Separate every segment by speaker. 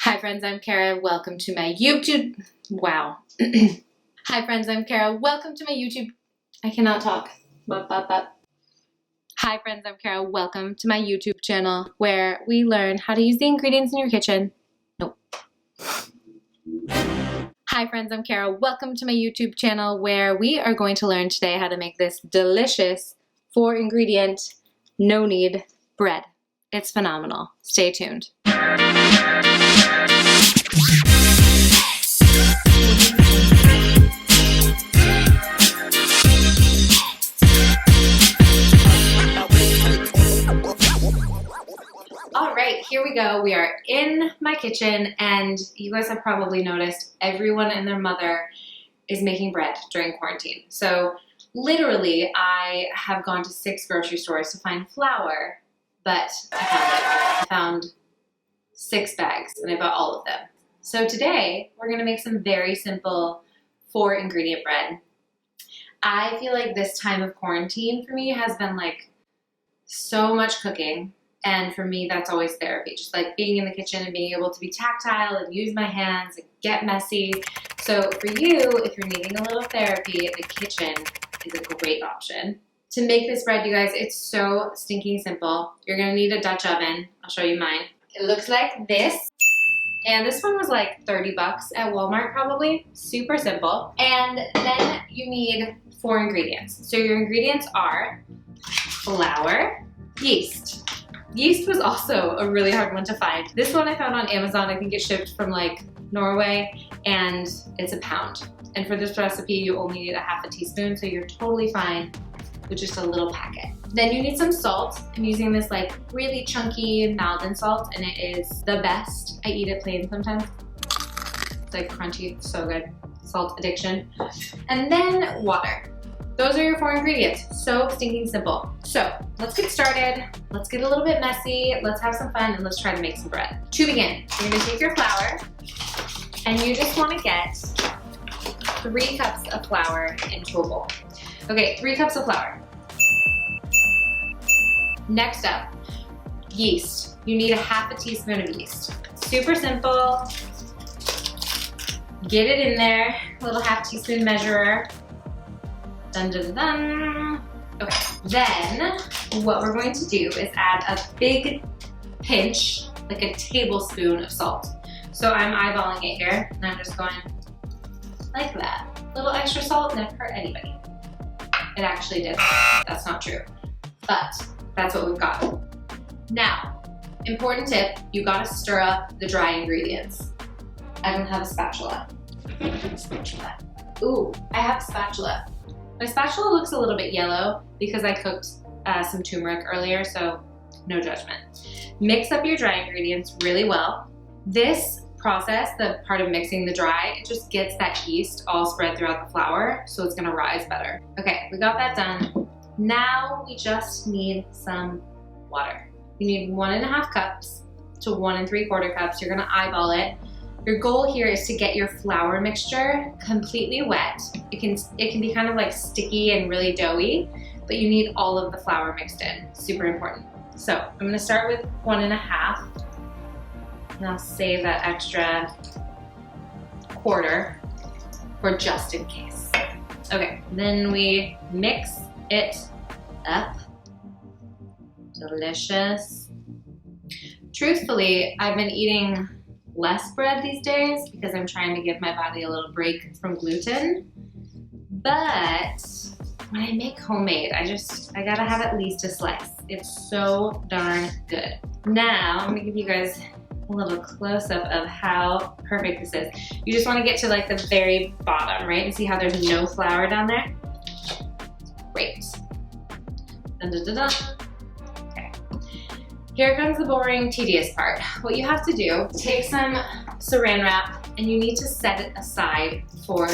Speaker 1: Hi friends, I'm Kara. Welcome to my YouTube. Wow. Hi friends, I'm Kara. Welcome to my YouTube. I cannot talk. Hi friends, I'm Kara. Welcome to my YouTube channel where we learn how to use the ingredients in your kitchen. Nope. Hi friends, I'm Kara. Welcome to my YouTube channel where we are going to learn today how to make this delicious 4-ingredient, no-knead bread. It's phenomenal. Stay tuned. All right, here we go. We are in my kitchen, and you guys have probably noticed everyone and their mother is making bread during quarantine. So literally, I have gone to 6 grocery stores to find flour, but I found it. I found 6 bags, and I bought all of them. So today, we're gonna make some very simple 4-ingredient bread. I feel like this time of quarantine for me has been like so much cooking. And for me, that's always therapy. Just like being in the kitchen and being able to be tactile and use my hands and get messy. So for you, if you're needing a little therapy, the kitchen is a great option. To make this bread, you guys, it's so stinking simple. You're gonna need a Dutch oven. I'll show you mine. It looks like this. And this one was like 30 bucks at Walmart probably. Super simple. And then you need 4 ingredients. So your ingredients are flour, yeast. Yeast was also a really hard one to find. This one I found on Amazon. I think it shipped from like Norway, and it's a pound. And for this recipe, you only need a half a teaspoon, so you're totally fine with just a little packet. Then you need some salt. I'm using this like really chunky Maldon salt, and it is the best. I eat it plain sometimes. It's like crunchy, so good. Salt addiction. And then water. Those are your 4 ingredients. So stinking simple. So let's get started. Let's get a little bit messy. Let's have some fun, and let's try to make some bread. To begin, you're gonna take your flour, and you just wanna get 3 cups of flour into a bowl. Okay, 3 cups of flour. Next up, yeast. You need a half a teaspoon of yeast. Super simple. Get it in there, a little half teaspoon measurer. Dun, dun, dun, dun. Okay, then what we're going to do is add a big pinch, like a tablespoon of salt. So I'm eyeballing it here, and I'm just going like that. A little extra salt never hurt anybody. It actually did. That's not true, but that's what we've got. Now, important tip, you gotta stir up the dry ingredients. I don't have a spatula. Ooh, I have a spatula. My spatula looks a little bit yellow because I cooked some turmeric earlier, so no judgment. Mix up your dry ingredients really well. This process, the part of mixing the dry, it just gets that yeast all spread throughout the flour, so it's gonna rise better. Okay, we got that done. Now we just need some water. You need 1.5 cups to 1 3/4 cups. You're gonna eyeball it. Your goal here is to get your flour mixture completely wet. It can be kind of like sticky and really doughy, but you need all of the flour mixed in. Super important. So I'm gonna start with 1.5, and I'll save that extra 1/4 for just in case. Okay, then we mix it up. Delicious. Truthfully, I've been eating less bread these days because I'm trying to give my body a little break from gluten. But when I make homemade, I gotta have at least a slice. It's so darn good. Now, I'm gonna give you guys a little close-up of how perfect this is. You just wanna get to like the very bottom, right? And see how there's no flour down there? Great. Dun, dun, dun, dun. Okay. Here comes the boring, tedious part. What you have to do, take some saran wrap, and you need to set it aside for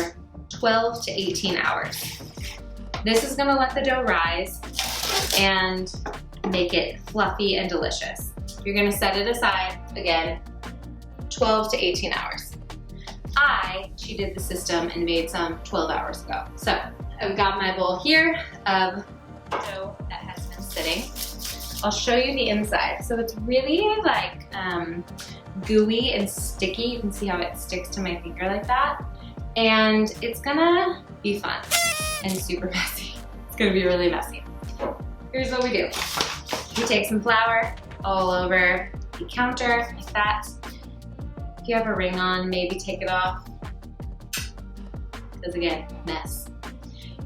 Speaker 1: 12 to 18 hours. This is gonna let the dough rise and make it fluffy and delicious. You're gonna set it aside, again, 12 to 18 hours. I cheated the system and made some 12 hours ago. So I've got my bowl here of dough that has been sitting. I'll show you the inside. So it's really like gooey and sticky. You can see how it sticks to my finger like that. And it's gonna be fun and super messy. It's gonna be really messy. Here's what we do. We take some flour all over the counter like that. If you have a ring on, maybe take it off. Because again, mess.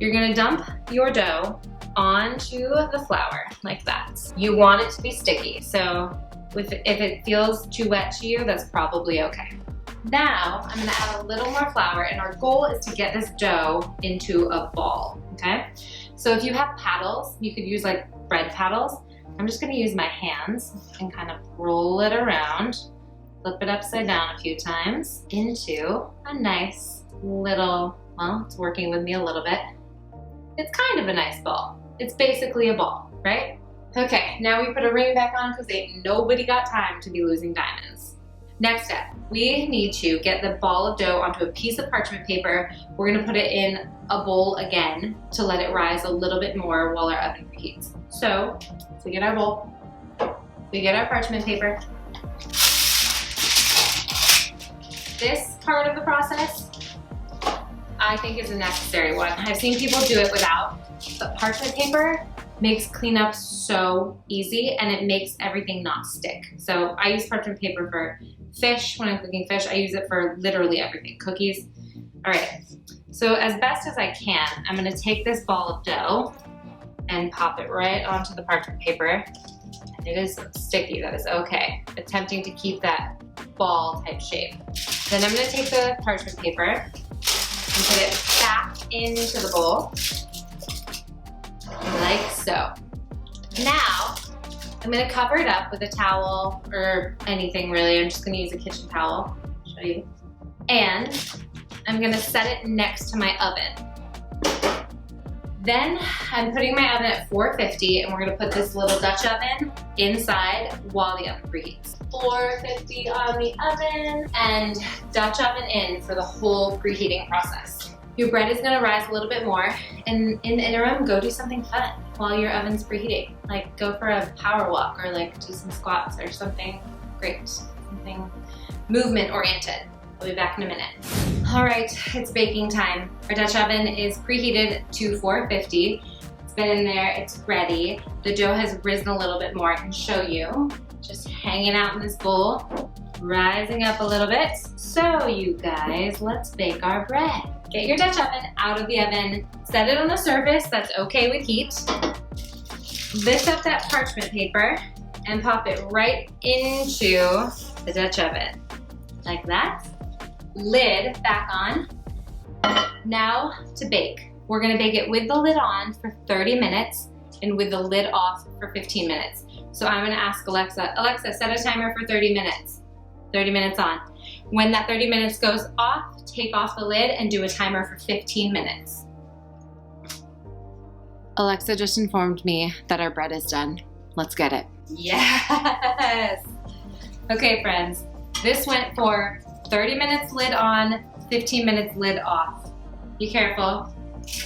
Speaker 1: You're gonna dump your dough onto the flour like that. You want it to be sticky, so if it feels too wet to you, that's probably okay. Now, I'm gonna add a little more flour, and our goal is to get this dough into a ball, okay? So if you have paddles, you could use like bread paddles. I'm just gonna use my hands and kind of roll it around, flip it upside down a few times into a nice little, well, it's working with me a little bit. It's kind of a nice ball. It's basically a ball, right? Okay, now we put a ring back on because ain't nobody got time to be losing diamonds. Next step, we need to get the ball of dough onto a piece of parchment paper. We're gonna put it in a bowl again to let it rise a little bit more while our oven preheats. So we get our bowl, we get our parchment paper. This part of the process, I think, is a necessary one. I've seen people do it without, but parchment paper makes cleanup so easy and it makes everything not stick. So I use parchment paper for fish when I'm cooking fish. I use it for literally everything, cookies. All right, so as best as I can, I'm gonna take this ball of dough and pop it right onto the parchment paper. And it is sticky, that is okay. Attempting to keep that ball type shape. Then I'm gonna take the parchment paper and put it back into the bowl, like so. Now, I'm gonna cover it up with a towel or anything really. I'm just gonna use a kitchen towel, show you. And I'm gonna set it next to my oven. Then I'm putting my oven at 450 and we're gonna put this little Dutch oven inside while the oven preheats. 450 on the oven and Dutch oven in for the whole preheating process. Your bread is gonna rise a little bit more, and in the interim, go do something fun while your oven's preheating. Like go for a power walk or like do some squats or something great, something movement oriented. I'll be back in a minute. All right, it's baking time. Our Dutch oven is preheated to 450. It's been in there, it's ready. The dough has risen a little bit more. I can show you, just hanging out in this bowl, rising up a little bit. So you guys, let's bake our bread. Get your Dutch oven out of the oven, set it on a surface that's okay with heat. Lift up that parchment paper and pop it right into the Dutch oven, like that. Lid back on. Now to bake. We're gonna bake it with the lid on for 30 minutes and with the lid off for 15 minutes. So I'm gonna ask Alexa, set a timer for 30 minutes. 30 minutes on. When that 30 minutes goes off, take off the lid and do a timer for 15 minutes. Alexa just informed me that our bread is done. Let's get it. Yes! Okay, friends, this went for 30 minutes lid on, 15 minutes lid off. Be careful,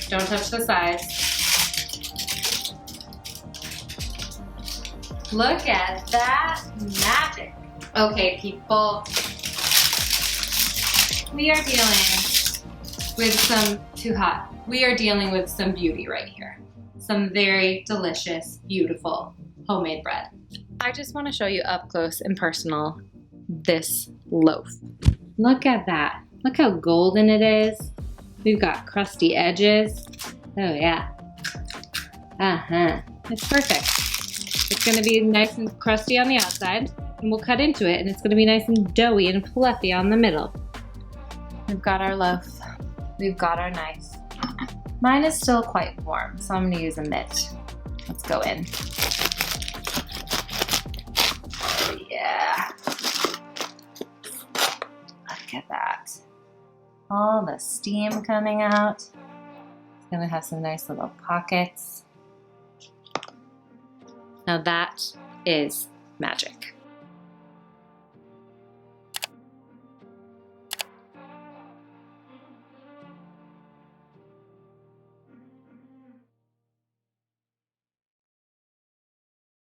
Speaker 1: don't touch the sides. Look at that magic. Okay, people, we are dealing with some, too hot. We are dealing with some beauty right here. Some very delicious, beautiful homemade bread. I just want to show you up close and personal this loaf. Look at that. Look how golden it is. We've got crusty edges. Oh yeah. It's perfect. It's gonna be nice and crusty on the outside, and we'll cut into it and it's gonna be nice and doughy and fluffy on the middle. We've got our loaf. We've got our knife. Mine is still quite warm, so I'm gonna use a mitt. Let's go in. Oh yeah. Look at that. All the steam coming out. It's gonna have some nice little pockets. Now that is magic.